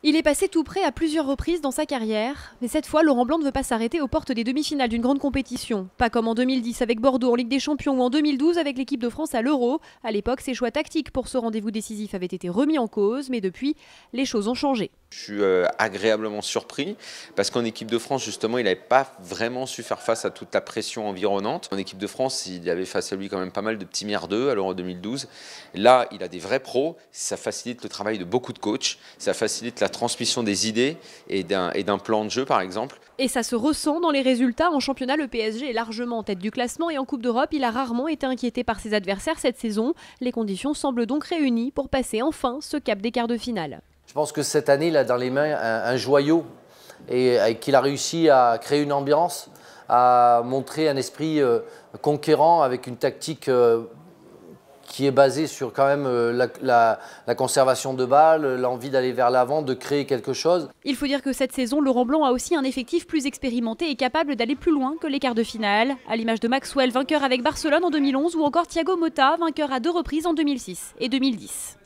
Il est passé tout près à plusieurs reprises dans sa carrière, mais cette fois, Laurent Blanc ne veut pas s'arrêter aux portes des demi-finales d'une grande compétition. Pas comme en 2010 avec Bordeaux en Ligue des Champions ou en 2012 avec l'équipe de France à l'Euro. À l'époque, ses choix tactiques pour ce rendez-vous décisif avaient été remis en cause, mais depuis, les choses ont changé. Je suis agréablement surpris parce qu'en équipe de France, justement, il n'avait pas vraiment su faire face à toute la pression environnante. En équipe de France, il avait face à lui quand même pas mal de petits merdeux à l'Euro 2012. Là, il a des vrais pros, ça facilite le travail de beaucoup de coachs, ça facilite la transmission des idées et d'un plan de jeu, par exemple. Et ça se ressent dans les résultats. En championnat, le PSG est largement en tête du classement et en Coupe d'Europe, il a rarement été inquiété par ses adversaires cette saison. Les conditions semblent donc réunies pour passer enfin ce cap des quarts de finale. Je pense que cette année, il a dans les mains un joyau et qu'il a réussi à créer une ambiance, à montrer un esprit conquérant avec une tactique qui est basée sur quand même la conservation de balles, l'envie d'aller vers l'avant, de créer quelque chose. Il faut dire que cette saison, Laurent Blanc a aussi un effectif plus expérimenté et capable d'aller plus loin que les quarts de finale, à l'image de Maxwell, vainqueur avec Barcelone en 2011, ou encore Thiago Motta, vainqueur à 2 reprises en 2006 et 2010.